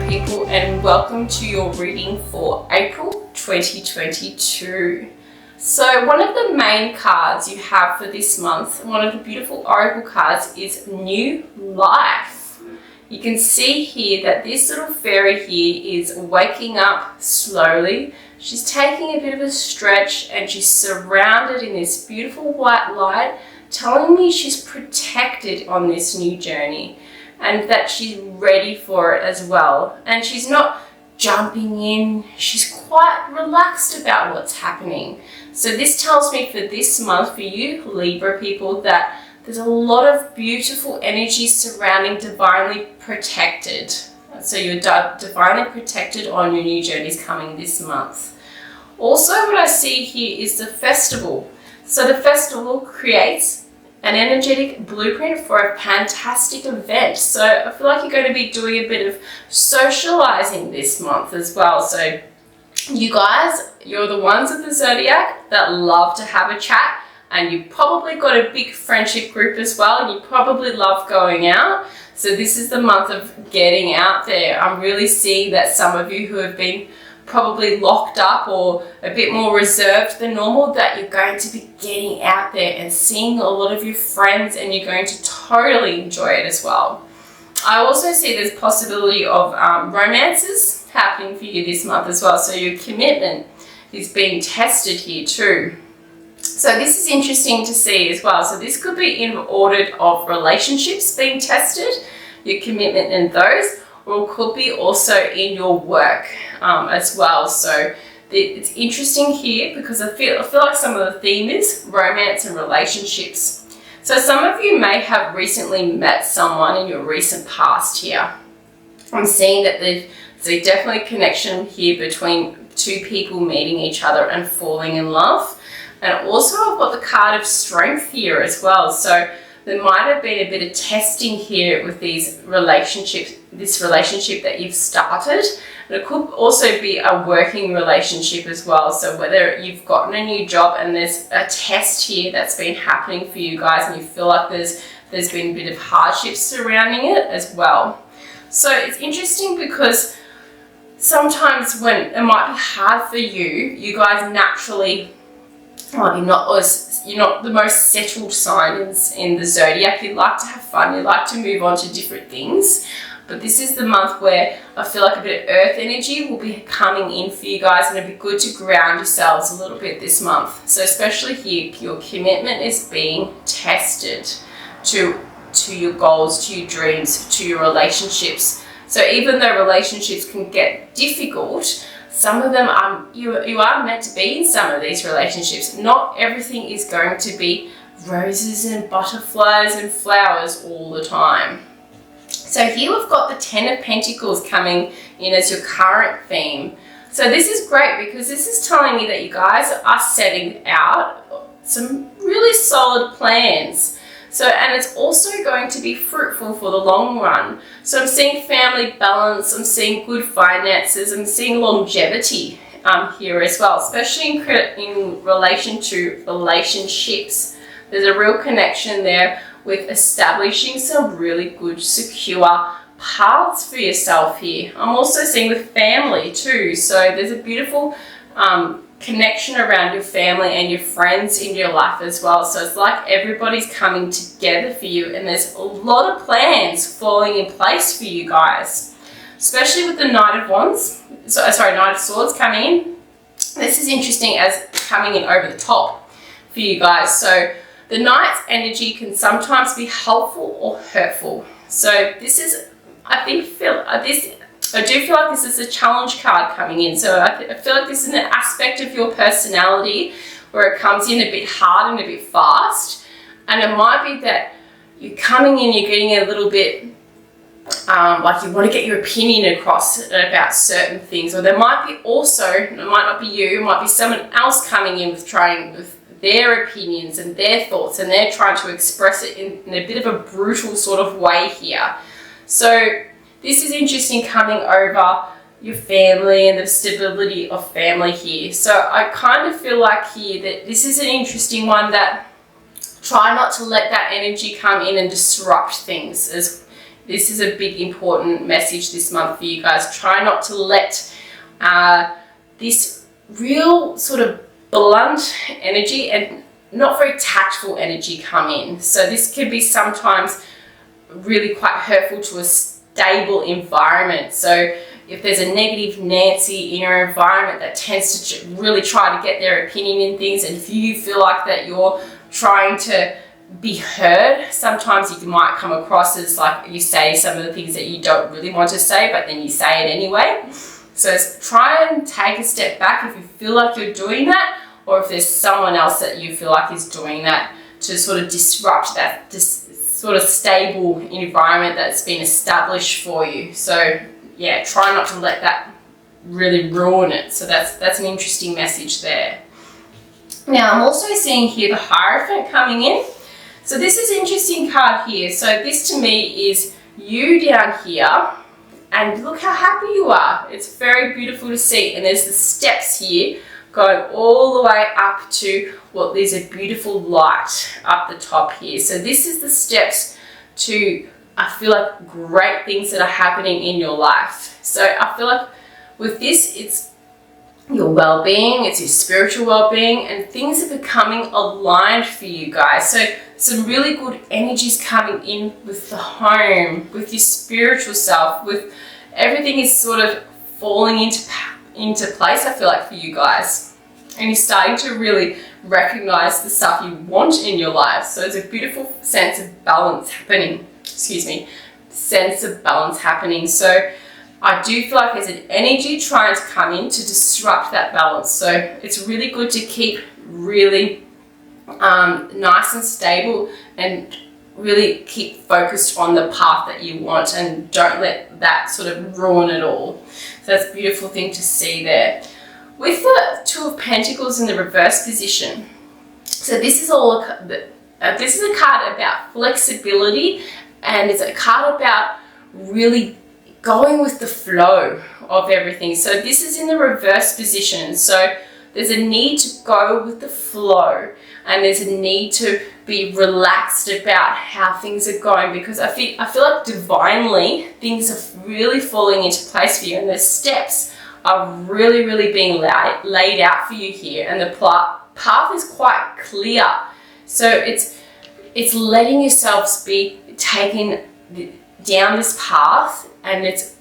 people, and welcome to your reading for April 2022. So one of the main cards you have for this month, one of the beautiful oracle cards, is New Life. You can see here that this little fairy here is waking up slowly. She's taking a bit of a stretch and she's surrounded in this beautiful white light, telling me she's protected on this new journey and that she's ready for it as well. And she's not jumping in, she's quite relaxed about what's happening. So this tells me for this month for you Libra people that there's a lot of beautiful energy surrounding divinely protected. So you're divinely protected on your new journeys coming this month. Also what I see here is the festival. So the festival creates an energetic blueprint for a fantastic event. So I feel like you're going to be doing a bit of socializing this month as well. So you guys, you're the ones of the zodiac that love to have a chat, and you've probably got a big friendship group as well, and you probably love going out. So this is the month of getting out there. I'm really seeing that some of you who have been probably locked up or a bit more reserved than normal, that you're going to be getting out there and seeing a lot of your friends, and you're going to totally enjoy it as well. I also see there's possibility of romances happening for you this month as well. So your commitment is being tested here too. So this is interesting to see as well. So this could be in order of relationships being tested, your commitment in those, or it could be also in your work as well. So it's interesting here because I feel like some of the theme is romance and relationships. So some of you may have recently met someone in your recent past here. I'm seeing that there's definitely a connection here between two people meeting each other and falling in love. And also I've got the card of strength here as well. So there might have been a bit of testing here with these relationships, this relationship that you've started. And it could also be a working relationship as well. So whether you've gotten a new job and there's a test here that's been happening for you guys, and you feel like there's been a bit of hardships surrounding it as well. So it's interesting because sometimes when it might be hard for you, you guys naturally, you're not the most settled signs in the zodiac. You like to have fun, you like to move on to different things. But this is the month where I feel like a bit of earth energy will be coming in for you guys, and it'd be good to ground yourselves a little bit this month. So especially here, your commitment is being tested to your goals, to your dreams, to your relationships. So even though relationships can get difficult, some of them you are meant to be in some of these relationships. Not everything is going to be roses and butterflies and flowers all the time. So here we've got the Ten of Pentacles coming in as your current theme. So this is great because this is telling me that you guys are setting out some really solid plans. So, and it's also going to be fruitful for the long run. So I'm seeing family balance, I'm seeing good finances, I'm seeing longevity here as well, especially in relation to relationships. There's a real connection there with establishing some really good, secure paths for yourself here. I'm also seeing with family too. So there's a beautiful connection around your family and your friends in your life as well. So it's like everybody's coming together for you, and there's a lot of plans falling in place for you guys, especially with the Knight of Wands. Knight of Swords coming in. This is interesting as coming in over the top for you guys. So the Knight's energy can sometimes be helpful or hurtful. So this is, I do feel like this is a challenge card coming in. So I feel like this is an aspect of your personality where it comes in a bit hard and a bit fast. And it might be that you're coming in, you're getting a little bit like you want to get your opinion across about certain things. Or there might be also, it might not be you, it might be someone else coming in with their opinions and their thoughts, and they're trying to express it in a bit of a brutal sort of way here. So this is interesting coming over your family and the stability of family here. So I kind of feel like here that this is an interesting one, that try not to let that energy come in and disrupt things. As This is a big important message this month for you guys. Try not to let this real sort of blunt energy and not very tactful energy come in. So this could be sometimes really quite hurtful to a stable environment. So if there's a negative Nancy in your environment that tends to really try to get their opinion in things, and if you feel like that you're trying to be heard, sometimes you might come across as like you say some of the things that you don't really want to say, but then you say it anyway. So try and take a step back if you feel like you're doing that, or if there's someone else that you feel like is doing that, to sort of disrupt that sort of stable environment that's been established for you. So yeah, try not to let that really ruin it. So that's an interesting message there. Now I'm also seeing here the Hierophant coming in. So this is an interesting card here. So this to me is you down here, and look how happy you are. It's very beautiful to see. And there's the steps here going all the way up to what there's a beautiful light up the top here. So this is the steps to, I feel like, great things that are happening in your life. So I feel like with this, it's your well-being, it's your spiritual well-being, and things are becoming aligned for you guys. So some really good energies coming in with the home, with your spiritual self, with everything is sort of falling into place, I feel like, for you guys. And you're starting to really recognize the stuff you want in your life. So it's a beautiful sense of balance happening. Excuse me, sense of balance happening. So I do feel like there's an energy trying to come in to disrupt that balance. So it's really good to keep really nice and stable and really keep focused on the path that you want, and don't let that sort of ruin it all. So that's a beautiful thing to see there. With the Two of Pentacles in the reverse position, so this is all this is a card about flexibility, and it's a card about really going with the flow of everything. So this is in the reverse position. So there's a need to go with the flow, and there's a need to be relaxed about how things are going, because I feel like divinely things are really falling into place for you, and the steps are really being laid out for you here, and the path is quite clear. So it's letting yourselves be taken down this path, and it's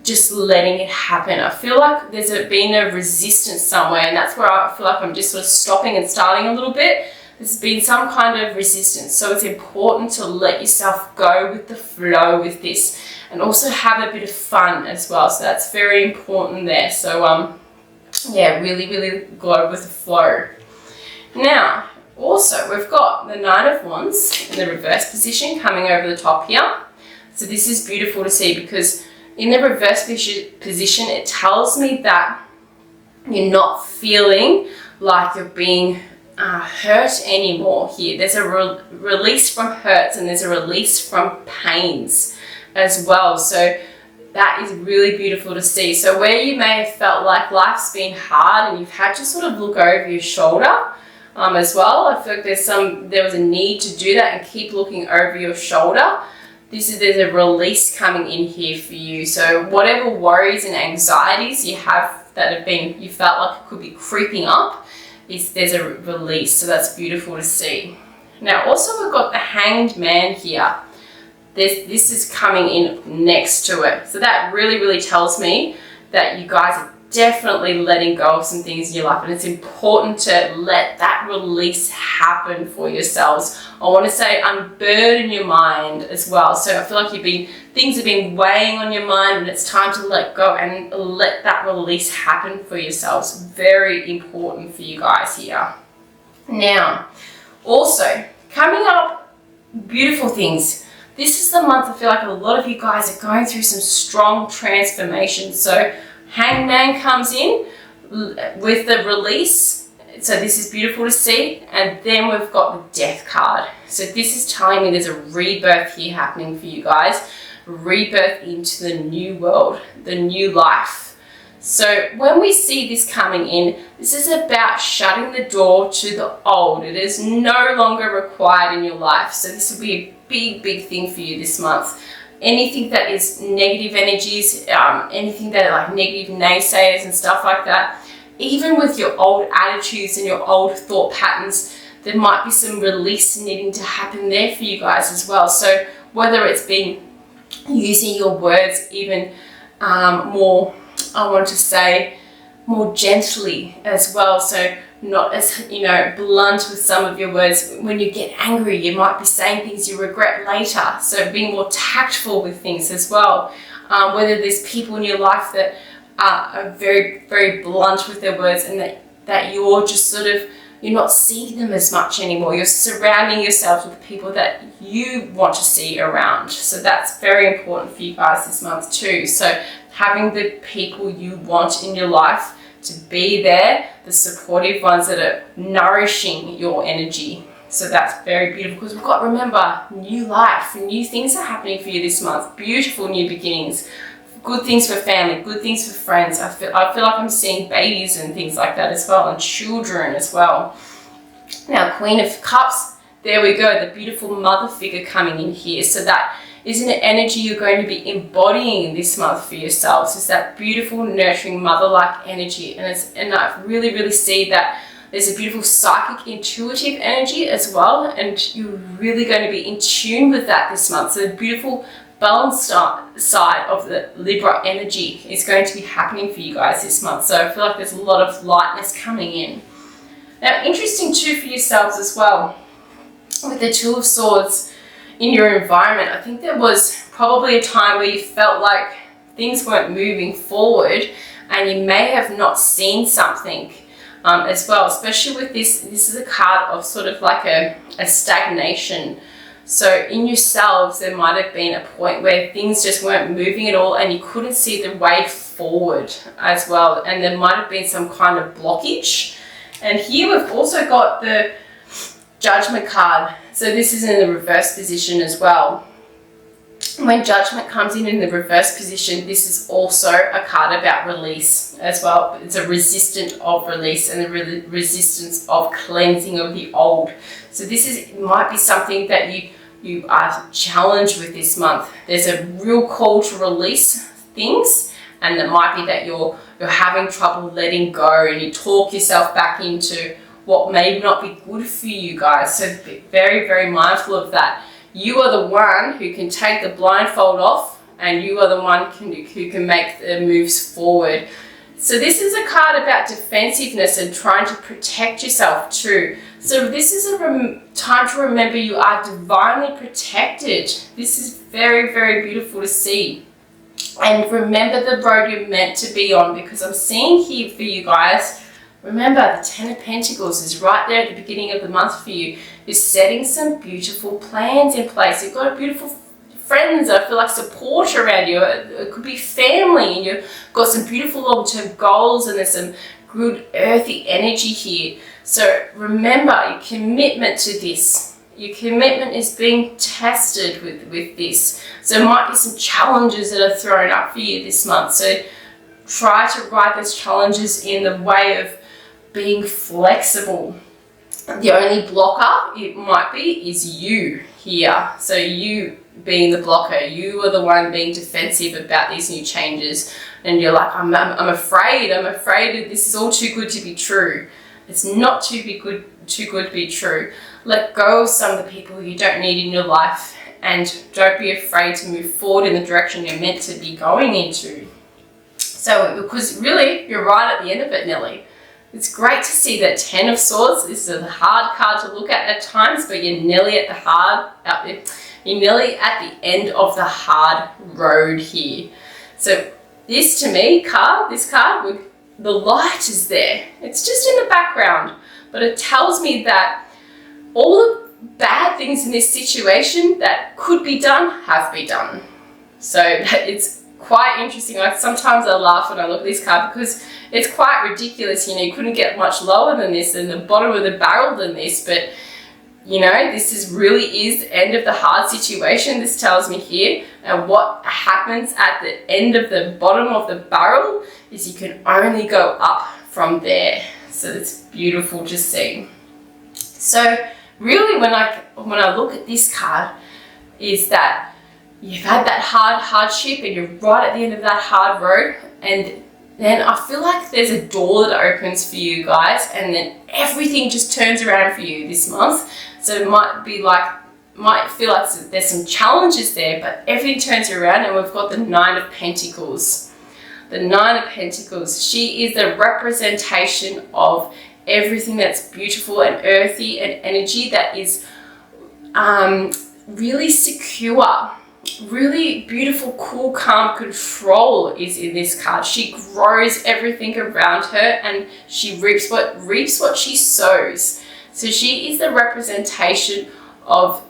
just letting it happen. I feel like there's been a resistance somewhere, and that's where I feel like I'm just sort of stopping and starting a little bit. There's been some kind of resistance, so it's important to let yourself go with the flow with this, and also have a bit of fun as well. So that's very important there. So yeah, really go with the flow. Now also we've got the Nine of Wands in the reverse position coming over the top here. So this is beautiful to see, because in the reverse position it tells me that you're not feeling like you're being hurt anymore here. There's a release from hurts, and there's a release from pains as well. So that is really beautiful to see. So where you may have felt like life's been hard and you've had to sort of look over your shoulder as well, I feel like there was a need to do that and keep looking over your shoulder. There's a release coming in here for you. So whatever worries and anxieties you have that you felt like it could be creeping up, there's a release. So that's beautiful to see. Now also we've got the Hanged Man here. This is coming in next to it. So that really tells me that you guys are definitely letting go of some things in your life, and it's important to let that release happen for yourselves. I want to say unburden your mind as well. So I feel like things have been weighing on your mind, and it's time to let go and let that release happen for yourselves. Very important for you guys here. Now, also coming up, beautiful things. This is the month I feel like a lot of you guys are going through some strong transformation. So Hangman comes in with the release. So this is beautiful to see. And then we've got the Death card. So this is telling me there's a rebirth here happening for you guys. Rebirth into the new world, the new life. So when we see this coming in, this is about shutting the door to the old. It is no longer required in your life. So this will be a big thing for you this month. anything that is negative energies, anything that are like negative naysayers and stuff like that, even with your old attitudes and your old thought patterns, there might be some release needing to happen there for you guys as well. So whether it's been using your words even more, I want to say, more gently as well. So not as, you know, blunt with some of your words. When you get angry, you might be saying things you regret later. So being more tactful with things as well. Whether there's people in your life that are very, very blunt with their words, and that you're just sort of, you're not seeing them as much anymore. You're surrounding yourself with people that you want to see around. So that's very important for you guys this month too. So having the people you want in your life to be there, the supportive ones that are nourishing your energy. So that's very beautiful, because we've got to remember, new life, new things are happening for you this month. Beautiful new beginnings, good things for family, good things for friends. I feel like I'm seeing babies and things like that as well, and children as well. Now, Queen of Cups, there we go, the beautiful mother figure coming in here. So that is an energy you're going to be embodying this month for yourselves. It's that beautiful, nurturing, mother-like energy. And I really, really see that there's a beautiful psychic, intuitive energy as well. And you're really going to be in tune with that this month. So the beautiful balanced side of the Libra energy is going to be happening for you guys this month. So I feel like there's a lot of lightness coming in. Now, interesting too for yourselves as well, with the Two of Swords in your environment. I think there was probably a time where you felt like things weren't moving forward, and you may have not seen something as well, especially with this. This is a card of sort of like a stagnation. So in yourselves, there might have been a point where things just weren't moving at all, and you couldn't see the way forward as well. And there might have been some kind of blockage. And here we've also got the Judgment card. So this is in the reverse position as well. When Judgment comes in the reverse position, this is also a card about release as well. It's a resistance of release and the resistance of cleansing of the old. So this might be something that you are challenged with this month. There's a real call to release things, and it might be that you're having trouble letting go, and you talk yourself back into what may not be good for you guys. So be very, very mindful of that. You are the one who can take the blindfold off, and you are the one who can make the moves forward. So this is a card about defensiveness and trying to protect yourself too. So this is a time to remember you are divinely protected. This is very, very beautiful to see. And remember the road you're meant to be on, because I'm seeing here for you guys, remember the Ten of Pentacles is right there at the beginning of the month for you. You're setting some beautiful plans in place. You've got a beautiful friends, I feel like support around you. It could be family, and you've got some beautiful long-term goals, and there's some good earthy energy here. So remember your commitment to this. Your commitment is being tested with this. So there might be some challenges that are thrown up for you this month. So try to ride those challenges in the way of being flexible. The only blocker it might be is you here. So you being the blocker, you are the one being defensive about these new changes, and you're like, I'm afraid that this is all too good to be true. It's not too good to be true. Let go of some of the people you don't need in your life, and don't be afraid to move forward in the direction you're meant to be going into. So, because really, you're right at the end of it, Nelly. It's great to see that Ten of Swords. This is a hard card to look at times, but you're nearly at you're nearly at the end of the hard road here. So this to me, this card, the light is there. It's just in the background, but it tells me that all the bad things in this situation that could be done have been done. So it's quite interesting. Like sometimes I laugh when I look at this card, because it's quite ridiculous. You know, you couldn't get much lower than this, and the bottom of the barrel than this, but you know, this really is the end of the hard situation, this tells me here. And what happens at the end of the bottom of the barrel is you can only go up from there. So it's beautiful to see. So really when I look at this card, is that you've had that hardship and you're right at the end of that hard road, and then I feel like there's a door that opens for you guys, and then everything just turns around for you this month. So it might feel like there's some challenges there, but everything turns around, and we've got the Nine of Pentacles. The Nine of Pentacles, she is the representation of everything that's beautiful and earthy and energy that is really secure. Really beautiful, cool, calm control is in this card. She grows everything around her, and she reaps what she sows. So she is the representation of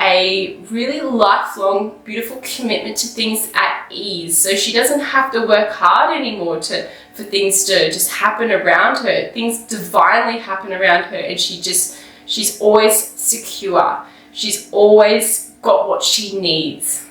a really lifelong, beautiful commitment to things at ease. So she doesn't have to work hard anymore for things to just happen around her. Things divinely happen around her, and she's always secure. She's always got what she needs.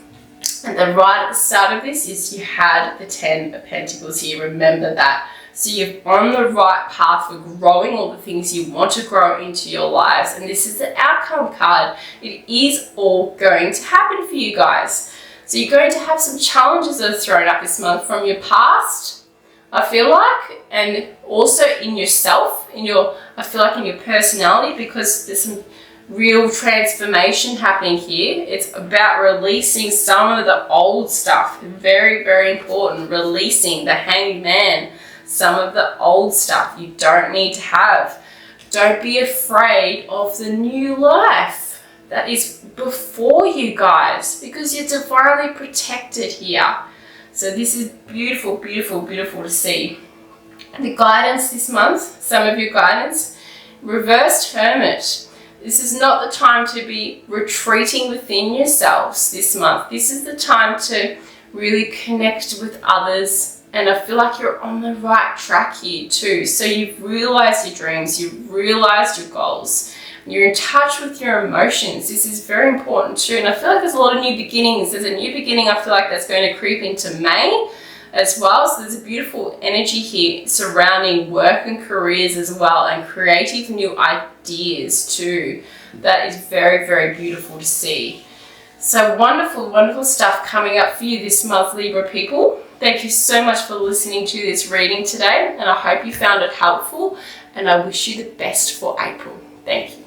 And then right at the start of this is you had the Ten of Pentacles here. Remember that. So you're on the right path for growing all the things you want to grow into your lives. And this is the outcome card. It is all going to happen for you guys. So you're going to have some challenges that are thrown up this month from your past, I feel like, and also in yourself, I feel like in your personality, because there's some real transformation happening here. It's about releasing some of the old stuff. Very, very important. Releasing the Hanged Man, some of the old stuff you don't need to have. Don't be afraid of the new life that is before you guys, because you're divinely protected here. So this is beautiful, beautiful, beautiful to see. The guidance this month, some of your guidance, Reversed Hermit. This is not the time to be retreating within yourselves this month. This is the time to really connect with others. And I feel like you're on the right track here too. So you've realized your dreams, you've realized your goals, you're in touch with your emotions. This is very important too. And I feel like there's a lot of new beginnings. There's a new beginning, I feel like, that's going to creep into May as well. So there's a beautiful energy here surrounding work and careers as well, and creative new ideas too. That is very, very beautiful to see. So wonderful, wonderful stuff coming up for you this month, Libra people. Thank you so much for listening to this reading today, and I hope you found it helpful, and I wish you the best for April. Thank you.